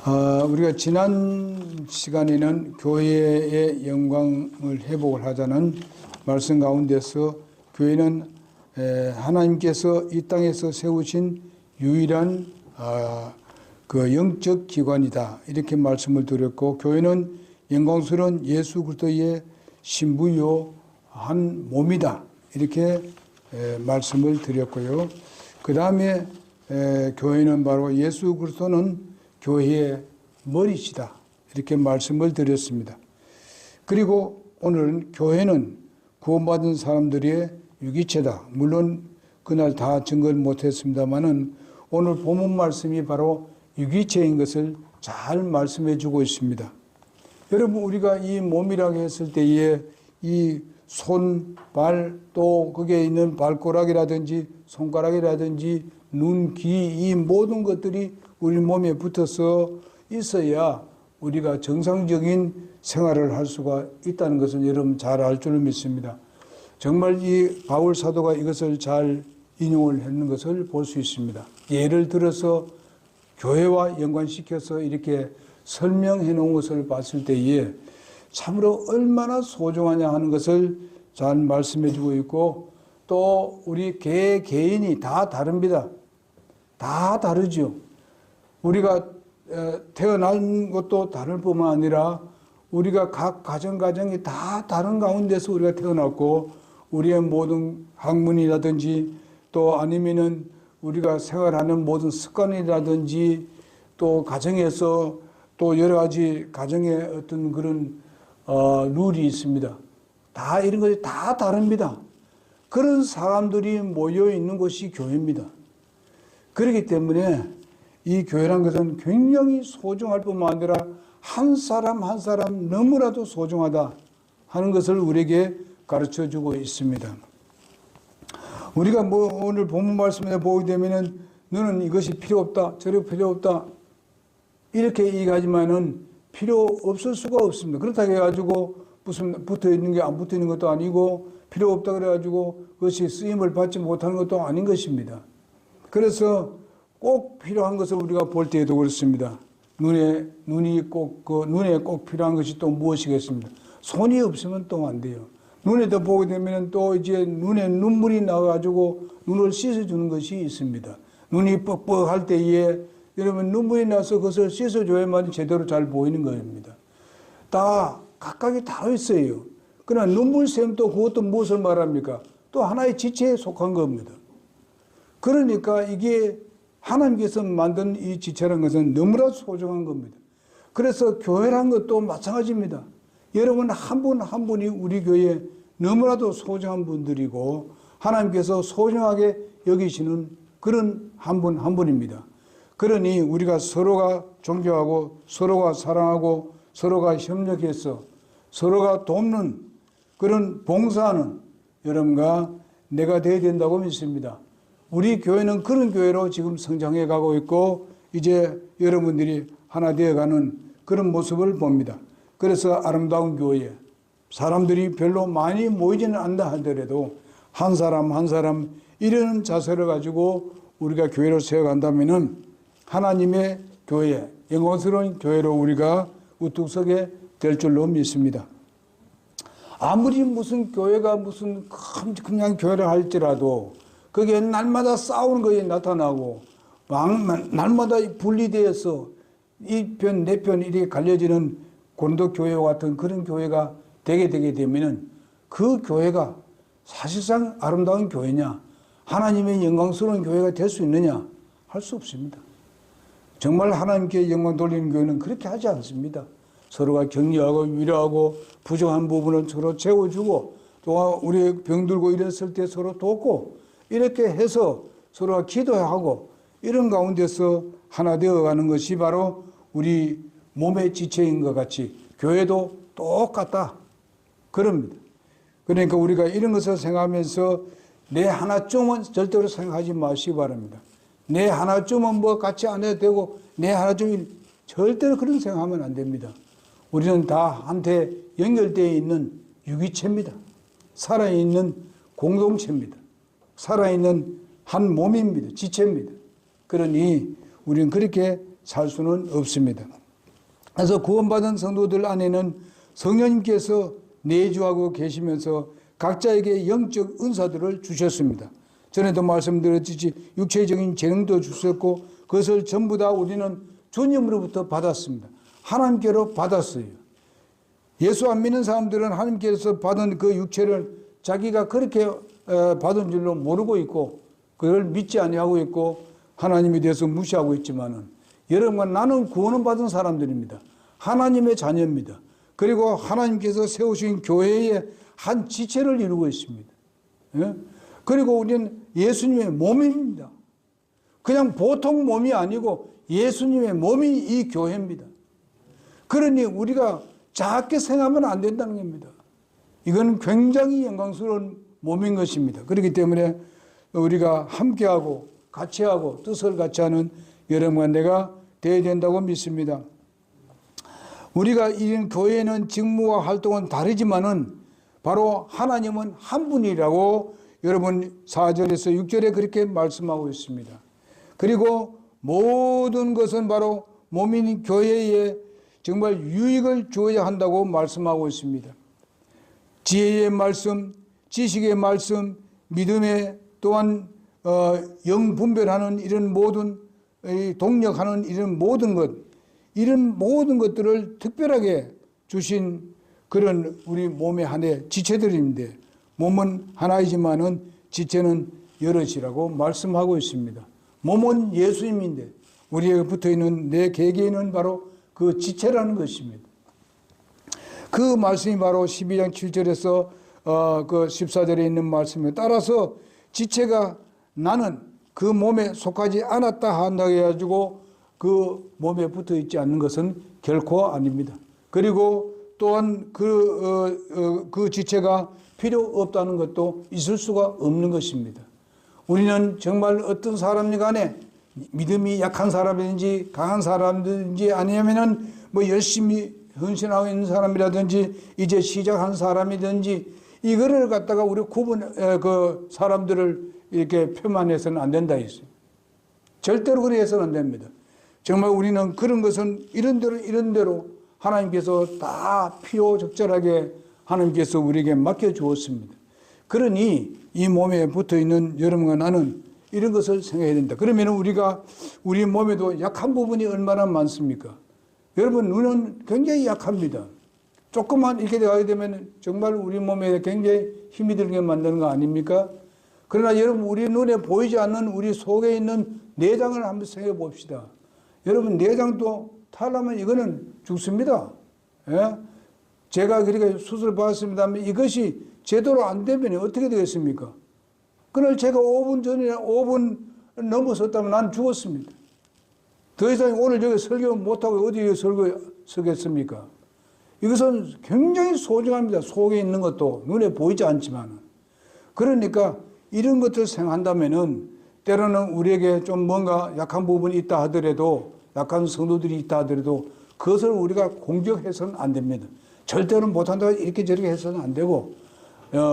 우리가 지난 시간에는 교회의 영광을 회복을 하자는 말씀 가운데서 교회는 하나님께서 이 땅에서 세우신 유일한 그 영적 기관이다, 이렇게 말씀을 드렸고, 교회는 영광스러운 예수 그리스도의 신부요 한 몸이다, 이렇게 말씀을 드렸고요. 그 다음에 교회는 바로 예수 그리스도는 교회의 머리시다, 이렇게 말씀을 드렸습니다. 그리고 오늘은 교회는 구원받은 사람들의 유기체다. 물론 그날 다 증거를 못했습니다만은 오늘 본문 말씀이 바로 유기체인 것을 잘 말씀해 주고 있습니다. 여러분, 우리가 이 몸이라고 했을 때에 이 손, 발, 또 거기에 있는 발가락이라든지 손가락이라든지 눈, 귀, 이 모든 것들이 우리 몸에 붙어서 있어야 우리가 정상적인 생활을 할 수가 있다는 것을 여러분 잘 알 줄 믿습니다. 정말 이 바울 사도가 이것을 잘 인용을 했는 것을 볼 수 있습니다. 예를 들어서 교회와 연관시켜서 이렇게 설명해 놓은 것을 봤을 때에 참으로 얼마나 소중하냐 하는 것을 잘 말씀해 주고 있고, 또 우리 개인이 다 다릅니다. 다 다르죠. 우리가 태어난 것도 다를 뿐만 아니라 우리가 각 가정이 다 다른 가운데서 우리가 태어났고, 우리의 모든 학문이라든지 또 아니면은 우리가 생활하는 모든 습관이라든지 또 가정에서 또 여러 가지 가정의 어떤 그런 룰이 있습니다. 다 이런 것이 다 다릅니다. 그런 사람들이 모여 있는 곳이 교회입니다. 그렇기 때문에 이 교회란 것은 굉장히 소중할 뿐만 아니라 한 사람 한 사람 너무나도 소중하다 하는 것을 우리에게 가르쳐 주고 있습니다. 우리가 오늘 본문 말씀에 보게 되면은 너는 이것이 필요 없다, 저렇게 필요 없다, 이렇게 얘기하지만은 필요 없을 수가 없습니다. 그렇다고 해가지고 무슨 붙어 있는 게 안 붙어 있는 것도 아니고, 필요 없다 그래가지고 그것이 쓰임을 받지 못하는 것도 아닌 것입니다. 그래서 꼭 필요한 것을 우리가 볼 때에도 그렇습니다. 눈에 꼭 필요한 것이 또 무엇이겠습니까? 손이 없으면 또 안 돼요. 눈에도 보게 되면 또 이제 눈에 눈물이 나가지고 눈을 씻어주는 것이 있습니다. 눈이 뻑뻑할 때에 여러분 눈물이 나서 그것을 씻어줘야만 제대로 잘 보이는 겁니다. 다 각각이 다르 있어요. 그러나 눈물샘도 그것도 무엇을 말합니까? 또 하나의 지체에 속한 겁니다. 그러니까 이게 하나님께서 만든 이 지체라는 것은 너무나 소중한 겁니다. 그래서 교회라는 것도 마찬가지입니다. 여러분 한 분 한 분이 우리 교회에 너무나도 소중한 분들이고 하나님께서 소중하게 여기시는 그런 한 분 한 분입니다. 그러니 우리가 서로가 존경하고 서로가 사랑하고 서로가 협력해서 서로가 돕는 그런 봉사하는 여러분과 내가 되어야 된다고 믿습니다. 우리 교회는 그런 교회로 지금 성장해 가고 있고 이제 여러분들이 하나 되어가는 그런 모습을 봅니다. 그래서 아름다운 교회, 사람들이 별로 많이 모이지는 않다 하더라도 한 사람 한 사람 이런 자세를 가지고 우리가 교회를 세워간다면은 하나님의 교회, 영광스러운 교회로 우리가 우뚝 서게 될 줄로 믿습니다. 아무리 무슨 교회가 무슨 그냥 교회를 할지라도 그게 날마다 싸우는 것이 나타나고 날마다 분리되어서 이 편 내 편 이렇게 갈려지는 고린도 교회와 같은 그런 교회가 되게 되면은 그 교회가 사실상 아름다운 교회냐, 하나님의 영광스러운 교회가 될 수 있느냐? 할 수 없습니다. 정말 하나님께 영광 돌리는 교회는 그렇게 하지 않습니다. 서로가 격려하고 위로하고 부족한 부분을 서로 채워주고 또 우리 병들고 이랬을 때 서로 돕고 이렇게 해서 서로가 기도하고 이런 가운데서 하나 되어가는 것이 바로 우리 몸의 지체인 것 같이 교회도 똑같다. 그럽니다. 그러니까 우리가 이런 것을 생각하면서 내 하나쯤은 절대로 생각하지 마시기 바랍니다. 내 하나쯤은 뭐 같이 안 해도 되고 내 하나쯤은 절대로 그런 생각하면 안 됩니다. 우리는 다 한테 연결되어 있는 유기체입니다. 살아있는 공동체입니다. 살아있는 한 몸입니다. 지체입니다. 그러니 우리는 그렇게 살 수는 없습니다. 그래서 구원받은 성도들 안에는 성령님께서 내주하고 계시면서 각자에게 영적 은사들을 주셨습니다. 전에도 말씀드렸듯이 육체적인 재능도 주셨고 그것을 전부 다 우리는 주님으로부터 받았습니다. 하나님께로 받았어요. 예수 안 믿는 사람들은 하나님께서 받은 그 육체를 자기가 그렇게 받은 줄로 모르고 있고 그걸 믿지 아니하고 있고 하나님에 대해서 무시하고 있지만은 여러분과 나는 구원을 받은 사람들입니다. 하나님의 자녀입니다. 그리고 하나님께서 세우신 교회의 한 지체를 이루고 있습니다. 예? 그리고 우리는 예수님의 몸입니다. 그냥 보통 몸이 아니고 예수님의 몸이 이 교회입니다. 그러니 우리가 작게 생각하면 안 된다는 겁니다. 이건 굉장히 영광스러운 몸인 것입니다. 그렇기 때문에 우리가 함께하고 같이 하고 뜻을 같이 하는 여러분과 내가 되어야 된다고 믿습니다. 우리가 이런 교회는 직무와 활동은 다르지만은 바로 하나님은 한 분이라고 여러분 4절에서 6절에 그렇게 말씀하고 있습니다. 그리고 모든 것은 바로 몸인 교회에 정말 유익을 주어야 한다고 말씀하고 있습니다. 지혜의 말씀, 지식의 말씀, 믿음의 또한 영분별하는 이런 모든 동력하는 이런 모든 것들을 특별하게 주신 그런 우리 몸의 하나의 지체들인데 몸은 하나이지만은 지체는 여럿이라고 말씀하고 있습니다. 몸은 예수님인데 우리에게 붙어있는 내 개개인은 바로 그 지체라는 것입니다. 그 말씀이 바로 12장 7절에서 그 14절에 있는 말씀에 따라서 지체가 나는 그 몸에 속하지 않았다 한다고 해가지고 그 몸에 붙어 있지 않는 것은 결코 아닙니다. 그리고 또한 그 지체가 필요 없다는 것도 있을 수가 없는 것입니다. 우리는 정말 어떤 사람이 간에 믿음이 약한 사람이든지 강한 사람이든지 아니면은 뭐 열심히 헌신하고 있는 사람이라든지 이제 시작한 사람이든지 이거를 갖다가 우리 그 사람들을 이렇게 표만해서는 안 된다 했어요. 절대로 그렇게 해서는 안 됩니다. 정말 우리는 그런 것은 이런 대로 하나님께서 다 필요 적절하게 하나님께서 우리에게 맡겨 주었습니다. 그러니 이 몸에 붙어 있는 여러분과 나는 이런 것을 생각해야 된다. 그러면 우리가 우리 몸에도 약한 부분이 얼마나 많습니까? 여러분 눈은 굉장히 약합니다. 조금만 이렇게 가게 되면 정말 우리 몸에 굉장히 힘이 들게 만드는 거 아닙니까? 그러나 여러분 우리 눈에 보이지 않는 우리 속에 있는 내장을 한번 생각해 봅시다. 여러분 내장도 탈하면 이거는 죽습니다. 예? 제가 그렇게 수술을 받았습니다만 이것이 제대로 안 되면 어떻게 되겠습니까? 그날 제가 5분 넘어섰다면 난 죽었습니다. 더 이상 오늘 여기 설교 못하고 어디에 서겠습니까? 이것은 굉장히 소중합니다. 속에 있는 것도 눈에 보이지 않지만. 그러니까 이런 것들을 생각한다면은 때로는 우리에게 좀 뭔가 약한 부분이 있다 하더라도 약한 성도들이 있다 하더라도 그것을 우리가 공격해서는 안 됩니다. 절대로 못한다고 이렇게 저렇게 해서는 안 되고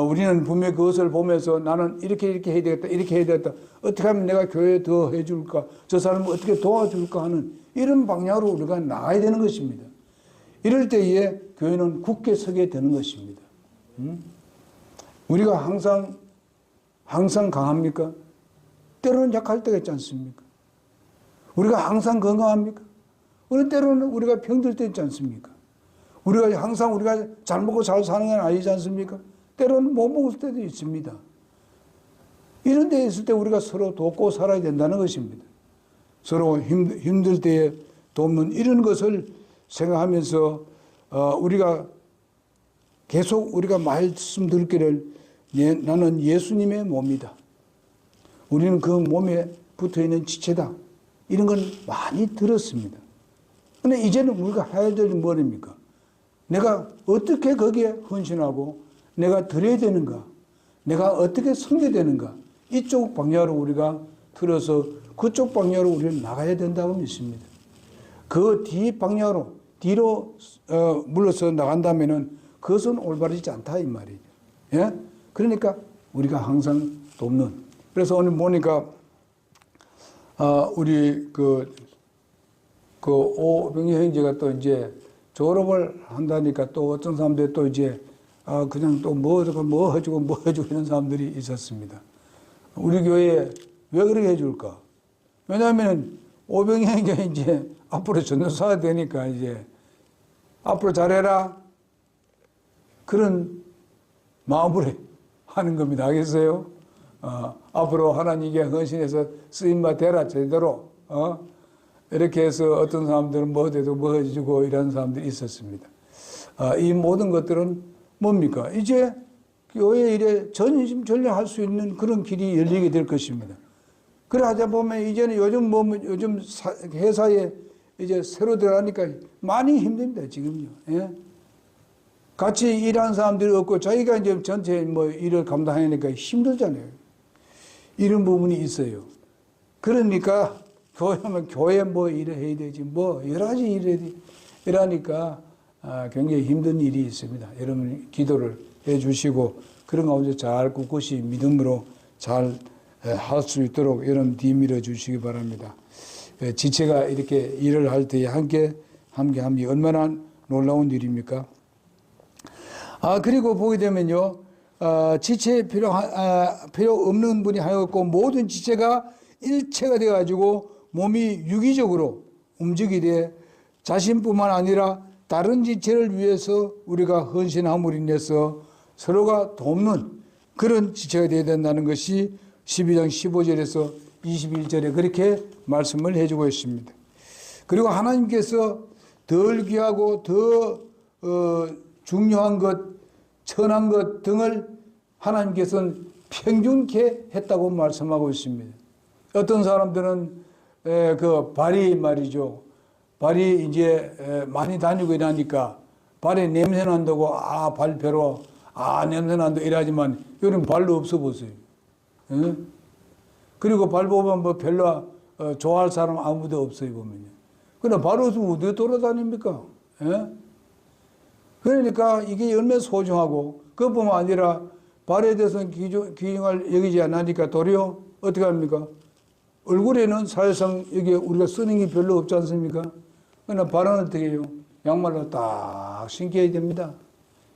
우리는 분명히 그것을 보면서 나는 이렇게 해야 되겠다 이렇게 해야 되겠다 어떻게 하면 내가 교회에 더 해줄까 저 사람을 어떻게 도와줄까 하는 이런 방향으로 우리가 나가야 되는 것입니다. 이럴 때에 교회는 굳게 서게 되는 것입니다. 우리가 항상 강합니까? 때로는 약할 때가 있지 않습니까? 우리가 항상 건강합니까? 어느 때로는 우리가 병들 때 있지 않습니까? 우리가 항상 우리가 잘 먹고 잘 사는 건 아니지 않습니까? 때로는 못 먹을 때도 있습니다. 이런 데 있을 때 우리가 서로 돕고 살아야 된다는 것입니다. 서로 힘들 때에 돕는 이런 것을 생각하면서 우리가 계속 우리가 말씀드리기를 나는 예수님의 몸이다. 우리는 그 몸에 붙어있는 지체다. 이런 건 많이 들었습니다. 그런데 이제는 우리가 해야 될 일은 뭐입니까? 내가 어떻게 거기에 헌신하고 내가 드려야 되는가? 내가 어떻게 섬겨야 되는가? 이쪽 방향으로 우리가 들어서 그쪽 방향으로 우리는 나가야 된다고 믿습니다. 그 뒤 방향으로 뒤로 물러서 나간다면은 그것은 올바르지 않다 이 말이죠. 예? 그러니까 우리가 항상 돕는. 그래서 오늘 보니까 우리 그 그 오병희 형제가 또 이제 졸업을 한다니까 또 어떤 사람들이 또 이제 그냥 또 뭐 해주고 이런 사람들이 있었습니다. 우리 교회에 왜 그렇게 해줄까? 왜냐하면 오병희 형제가 이제 앞으로 전도사가 되니까 이제 앞으로 잘해라 그런 마음으로 하는 겁니다. 알겠어요? 앞으로 하나님께 헌신해서 쓰임받 되라 제대로 이렇게 해서 어떤 사람들은 뭐 해도 뭐 해주고 이런 사람들이 있었습니다. 이 모든 것들은 뭡니까? 이제 교회 일에 전심전력할 수 있는 그런 길이 열리게 될 것입니다. 그래 하다 보면 이제는 요즘 회사에 이제 새로 들어가니까 많이 힘듭니다, 지금요. 예? 같이 일하는 사람들이 없고 자기가 이제 전체 뭐 일을 감당하니까 힘들잖아요. 이런 부분이 있어요. 그러니까 교회면 교회 뭐 일을 해야 되지, 뭐 여러 가지 일을 해야 되지. 이러니까 굉장히 힘든 일이 있습니다. 여러분 기도를 해 주시고 그런 가운데 잘 꿋꿋이 믿음으로 잘 할 수 있도록 여러분 뒤밀어 주시기 바랍니다. 지체가 이렇게 일을 할 때에 함께 함이 얼마나 놀라운 일입니까? 그리고 보게 되면요, 지체 필요 없는 분이 하였고 모든 지체가 일체가 되어가지고 몸이 유기적으로 움직이게 돼 자신뿐만 아니라 다른 지체를 위해서 우리가 헌신함으로 인해서 서로가 돕는 그런 지체가 되어야 된다는 것이 12장 15절에서 21절에 그렇게 말씀을 해주고 있습니다. 그리고 하나님께서 덜 귀하고 더 중요한 것, 천한 것 등을 하나님께서는 평균케 했다고 말씀하고 있습니다. 어떤 사람들은 그 발이 말이죠. 발이 이제 많이 다니고 이러니까 발에 냄새 난다고 발배로 냄새 난다 이러지만 요즘 발도 없어 보세요. 예? 그리고 발 보면 뭐 별로 좋아할 사람 아무도 없어요 보면요. 그러나 발 없으면 어디 돌아다닙니까? 예? 그러니까 이게 얼마나 소중하고 그뿐만 아니라 발에 대해서는 귀중을 여기지 않으니까 도리어 어떻게 합니까? 얼굴에는 사실상 여기 우리가 쓰는 게 별로 없지 않습니까? 그러나 발은 어떻게 해요? 양말로 딱 신겨야 됩니다.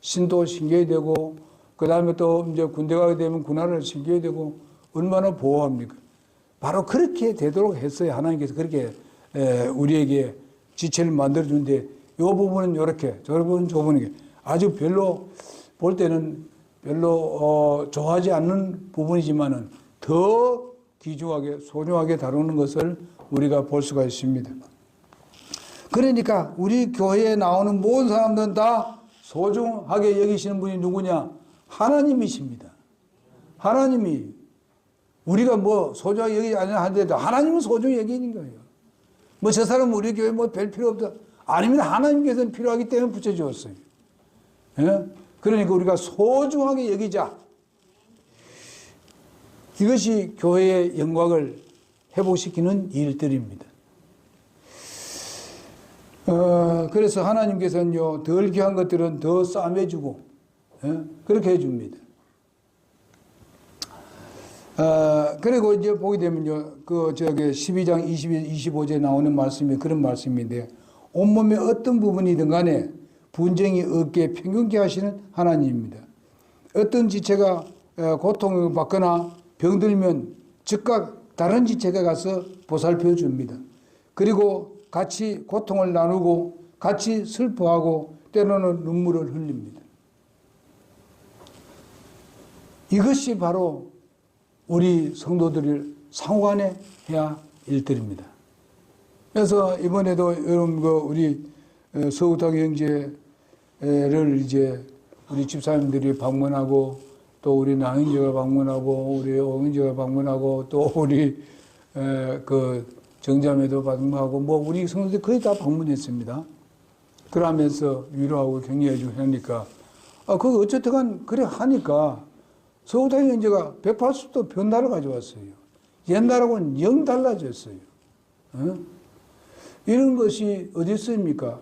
신도 신겨야 되고 그 다음에 또 이제 군대 가게 되면 군화를 신겨야 되고 얼마나 보호합니까? 바로 그렇게 되도록 했어요. 하나님께서 그렇게 우리에게 지체를 만들어준데 이 부분은 이렇게 저 부분은 저 부분이 아주 별로 볼 때는 별로 좋아하지 않는 부분이지만은 더 귀중하게 소중하게 다루는 것을 우리가 볼 수가 있습니다. 그러니까 우리 교회에 나오는 모든 사람들은 다 소중하게 여기시는 분이 누구냐? 하나님이십니다. 하나님이 우리가 뭐 소중하게 여기지 않냐 하는데도 하나님은 소중히 여기는 거예요. 뭐 저 사람은 우리 교회 뭐 별 필요 없다. 아닙니다. 하나님께서는 필요하기 때문에 붙여주었어요. 예? 그러니까 우리가 소중하게 여기자. 이것이 교회의 영광을 회복시키는 일들입니다. 그래서 하나님께서는요, 덜 귀한 것들은 더 싸매주고, 그렇게 해줍니다. 그리고 이제 보게 되면요, 12장 25절에 나오는 말씀이 그런 말씀인데, 온몸의 어떤 부분이든 간에 분쟁이 없게 평균케 하시는 하나님입니다. 어떤 지체가 고통을 받거나 병들면 즉각 다른 지체가 가서 보살펴 줍니다. 그리고 같이 고통을 나누고 같이 슬퍼하고 때로는 눈물을 흘립니다. 이것이 바로 우리 성도들이 상호간에 해야 일들입니다. 그래서 이번에도 여러분 우리 서우탁 형제를 이제 우리 집사님들이 방문하고 또 우리 나형제가 방문하고 우리 오형제가 방문하고 또 우리 정자매도 방문하고 뭐 우리 성도들이 거의 다 방문했습니다. 그러면서 위로하고 격려해주고 하니까 그거 어쨌든 그래 하니까 서우탁 형제가 180도 변화를 가져왔어요. 옛날하고는 영 달라졌어요. 이런 것이 어디 있습니까?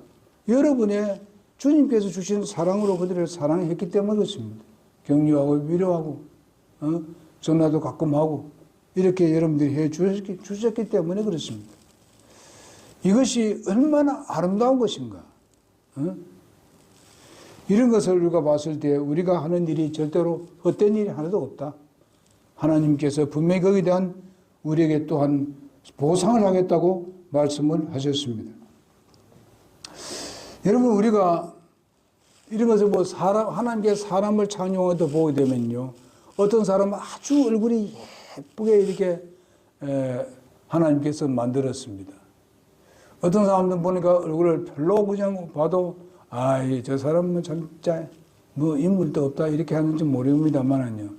여러분의 주님께서 주신 사랑으로 그들을 사랑했기 때문에 그렇습니다. 격려하고 위로하고 전화도 가끔 하고 이렇게 여러분들이 해 주셨기 때문에 그렇습니다. 이것이 얼마나 아름다운 것인가. 이런 것을 우리가 봤을 때 우리가 하는 일이 절대로 헛된 일이 하나도 없다. 하나님께서 분명히 거기에 대한 우리에게 또한 보상을 하겠다고 말씀을 하셨습니다. 여러분, 우리가 이런 것을 하나님께서 사람을 창조하다 보게 되면요, 어떤 사람은 아주 얼굴이 예쁘게 이렇게 하나님께서 만들었습니다. 어떤 사람들 보니까 얼굴을 별로 그냥 봐도 저 사람은 진짜 뭐 인물도 없다 이렇게 하는지 모릅니다만은요,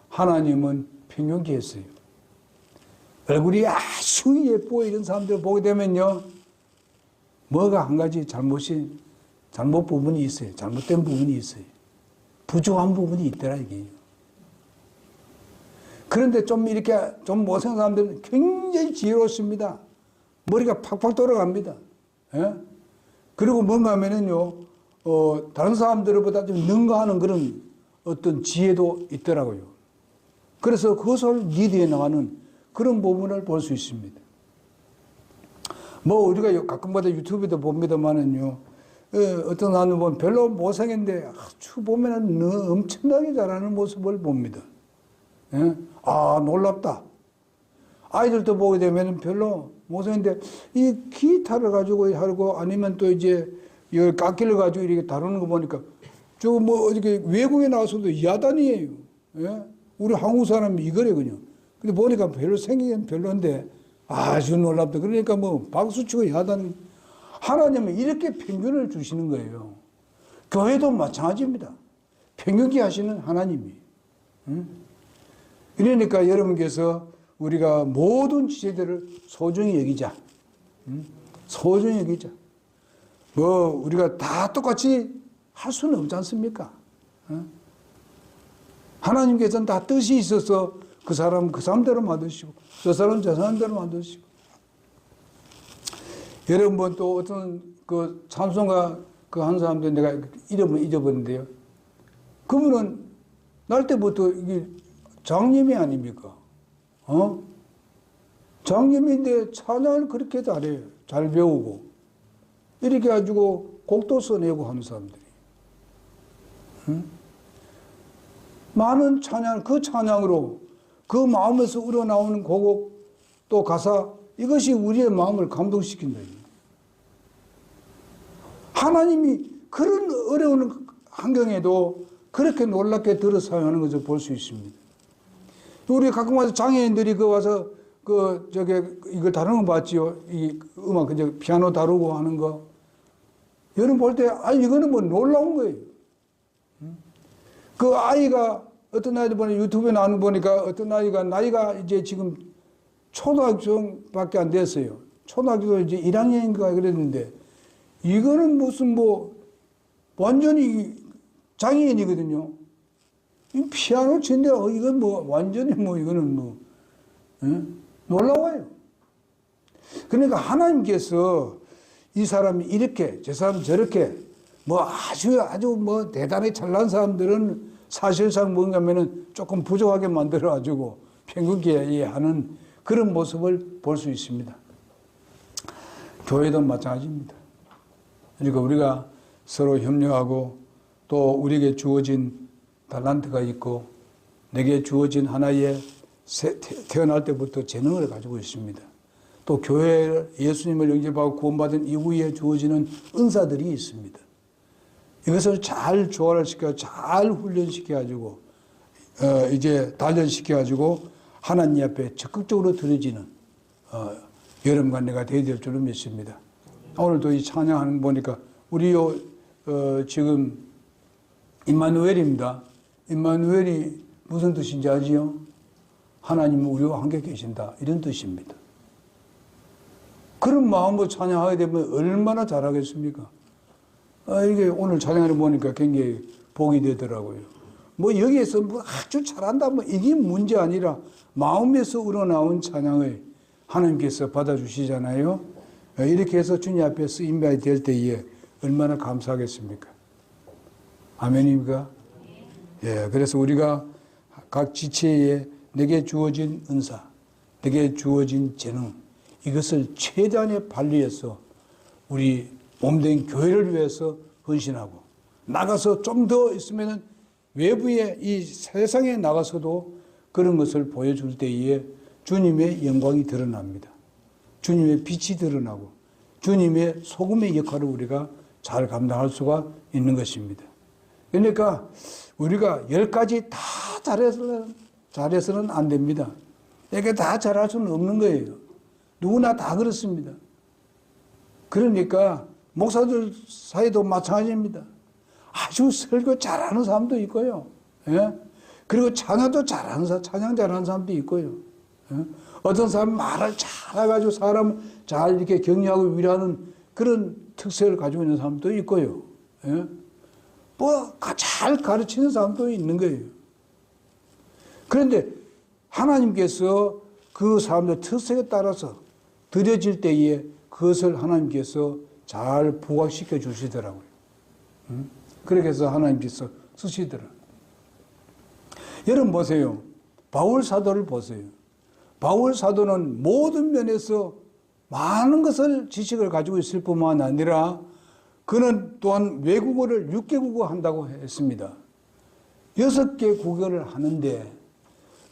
하나님은 평균케 했어요. 얼굴이 아주 예쁘고 이런 사람들을 보게 되면요, 뭐가 한 가지 잘못 부분이 있어요. 잘못된 부분이 있어요. 부족한 부분이 있더라 이게요. 그런데 좀 못생긴 사람들은 굉장히 지혜롭습니다. 머리가 팍팍 돌아갑니다. 예? 그리고 뭔가 하면은요, 다른 사람들보다 좀 능가하는 그런 어떤 지혜도 있더라고요. 그래서 그것을 리드해 나가는 그런 부분을 볼 수 있습니다. 뭐 우리가 가끔가다 유튜브에도 봅니다만은요, 어떤 사람은 보면 별로 못생겼는데 아주 보면은 엄청나게 잘하는 모습을 봅니다. 예? 놀랍다. 아이들도 보게 되면 별로 못생겼는데 이 기타를 가지고 하고 아니면 또 이제 이 악기를 가지고 이렇게 다루는 거 보니까 저거 뭐 어떻게 외국에 나와서도 야단이에요. 예? 우리 한국 사람이 이거래 그냥. 근데 보니까 별로 생기긴 별로인데 아주 놀랍다. 그러니까 뭐 박수치고 야단. 하나님은 이렇게 평균을 주시는 거예요. 교회도 마찬가지입니다. 평균케 하시는 하나님이. 그러니까 여러분께서 우리가 모든 지체들을 소중히 여기자. 소중히 여기자. 뭐 우리가 다 똑같이 할 수는 없지 않습니까? 하나님께서는 다 뜻이 있어서 그 사람 그 사람대로 만드시고 저 사람 저 사람대로 만드시고. 여러분 또 어떤 그 삼손과 그 한 사람들 내가 이름을 잊어버렸는데요. 그분은 날 때부터 이게 장님이 아닙니까? 장님인데 찬양을 그렇게 잘해요. 잘 배우고 이렇게 가지고 곡도 써내고 하는 사람들이. 많은 찬양, 그 찬양으로 그 마음에서 우러나오는 고곡 또 가사 이것이 우리의 마음을 감동시킨다. 하나님이 그런 어려운 환경에도 그렇게 놀랍게 들어 사용하는 것을 볼 수 있습니다. 우리 가끔 와서 장애인들이 와서 이걸 다루는 거 봤지요. 이 음악, 이제 피아노 다루고 하는 거. 여러분 볼 때, 이거는 뭐 놀라운 거예요. 그 아이가 어떤 아이들 보니 유튜브에 나오는 거 보니까 어떤 나이가 이제 지금 초등학생밖에 안 됐어요. 초등학교 이제 1학년인가 그랬는데, 이거는 무슨 완전히 장애인이거든요. 이 피아노 치는데, 이건 완전히 이거는 놀라워요. 그러니까 하나님께서 이 사람이 이렇게, 저 사람 저렇게, 아주 대단히 잘난 사람들은 사실상 뭔가 하면은 조금 부족하게 만들어가지고 평균케 하는 그런 모습을 볼 수 있습니다. 교회도 마찬가지입니다. 그러니까 우리가 서로 협력하고 또 우리에게 주어진 달란트가 있고 내게 주어진 하나의 태어날 때부터 재능을 가지고 있습니다. 또 교회 예수님을 영접하고 구원받은 이후에 주어지는 은사들이 있습니다. 이것을 잘 조화를 시켜 잘 훈련시켜가지고 이제 단련시켜가지고 하나님 앞에 적극적으로 드려지는 여러분과 내가 되어야 될 줄로 믿습니다. 오늘도 이 찬양하는 거 보니까 우리 지금 임마누엘입니다. 임마누엘이 무슨 뜻인지 아지요? 하나님은 우리와 함께 계신다 이런 뜻입니다. 그런 마음으로 찬양하게 되면 얼마나 잘하겠습니까? 이게 오늘 찬양을 보니까 굉장히 복이 되더라고요. 여기에서 아주 잘한다 이게 문제 아니라 마음에서 우러나온 찬양을 하나님께서 받아주시잖아요. 이렇게 해서 주님 앞에 쓰임받게 될 때에 얼마나 감사하겠습니까? 아멘입니까? 예, 그래서 우리가 각 지체에 내게 주어진 은사, 내게 주어진 재능, 이것을 최대한의 발휘해서 우리 몸된 교회를 위해서 헌신하고 나가서 좀 더 있으면 외부에 이 세상에 나가서도 그런 것을 보여줄 때에 주님의 영광이 드러납니다. 주님의 빛이 드러나고 주님의 소금의 역할을 우리가 잘 감당할 수가 있는 것입니다. 그러니까 우리가 10가지 다 잘해서는 안 됩니다. 이게 다 잘할 수는 없는 거예요. 누구나 다 그렇습니다. 그러니까 목사들 사이도 마찬가지입니다. 아주 설교 잘하는 사람도 있고요. 예? 그리고 찬양도 찬양 잘하는 사람도 있고요. 예? 어떤 사람은 말을 잘해가지고 사람을 잘 이렇게 격려하고 위로하는 그런 특색을 가지고 있는 사람도 있고요. 예? 뭐 잘 가르치는 사람도 있는 거예요. 그런데 하나님께서 그 사람들 특색에 따라서 드려질 때에 그것을 하나님께서 잘 부각시켜 주시더라고요. 그렇게 해서 하나님께서 쓰시더라. 여러분 보세요. 바울 사도를 보세요. 바울 사도는 모든 면에서 많은 것을 지식을 가지고 있을 뿐만 아니라 그는 또한 외국어를 6개국어 한다고 했습니다. 6개 국어를 하는데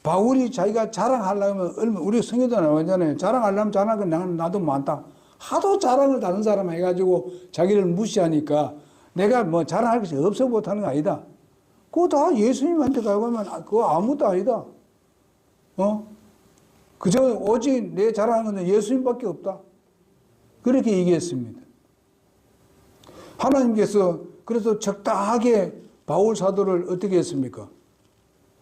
바울이 자기가 자랑하려면 우리 성경도 나오잖아요. 자랑하려면 자랑은 나도 많다. 하도 자랑을 다른 사람 해가지고 자기를 무시하니까 내가 뭐 자랑할 것이 없어 못하는 거 아니다. 그거 다 예수님한테 가고 하면 그거 아무것도 아니다. 그저 오직 내 자랑하는 건 예수님밖에 없다. 그렇게 얘기했습니다. 하나님께서 그래서 적당하게 바울 사도를 어떻게 했습니까?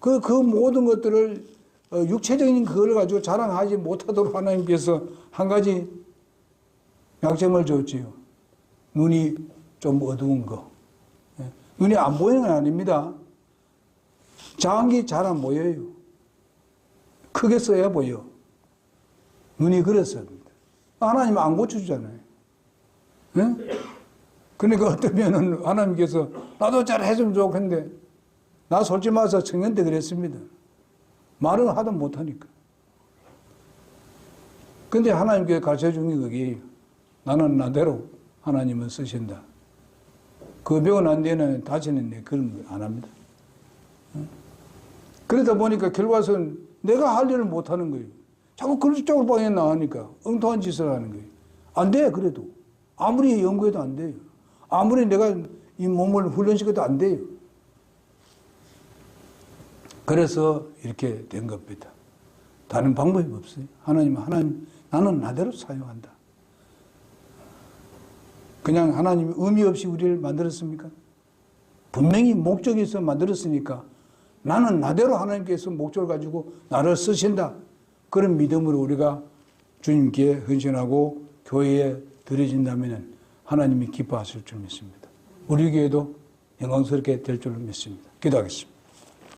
그 모든 것들을 육체적인 그걸 가지고 자랑하지 못하도록 하나님께서 한 가지 약점을 줬지요. 눈이 좀 어두운 거. 눈이 안 보이는 건 아닙니다. 장기 잘 안 보여요. 크게 써야 보여. 눈이 그랬어야 됩니다. 하나님은 안 고쳐주잖아요. 네? 그러니까 어떠면은 하나님께서 나도 잘 해주면 좋겠는데 나 솔직히 말해서 청년 때 그랬습니다. 말은 하도 못하니까. 근데 하나님께서 가르쳐 준 게 그게요. 나는 나대로 하나님은 쓰신다. 그 배워 난 뒤에는 다시는 그런 거 안 합니다. 그러다 보니까 결과적으로는 내가 할 일을 못하는 거예요. 자꾸 그쪽으로 방에 나가니까 엉뚱한 짓을 하는 거예요. 안 돼, 그래도. 아무리 연구해도 안 돼요. 아무리 내가 이 몸을 훈련시켜도 안 돼요. 그래서 이렇게 된 겁니다. 다른 방법이 없어요. 하나님, 나는 나대로 사용한다. 그냥 하나님이 의미 없이 우리를 만들었습니까? 분명히 목적이 있어 만들었으니까 나는 나대로 하나님께서 목적을 가지고 나를 쓰신다. 그런 믿음으로 우리가 주님께 헌신하고 교회에 드려진다면 하나님이 기뻐하실 줄 믿습니다. 우리 교회도 영광스럽게 될 줄로 믿습니다. 기도하겠습니다.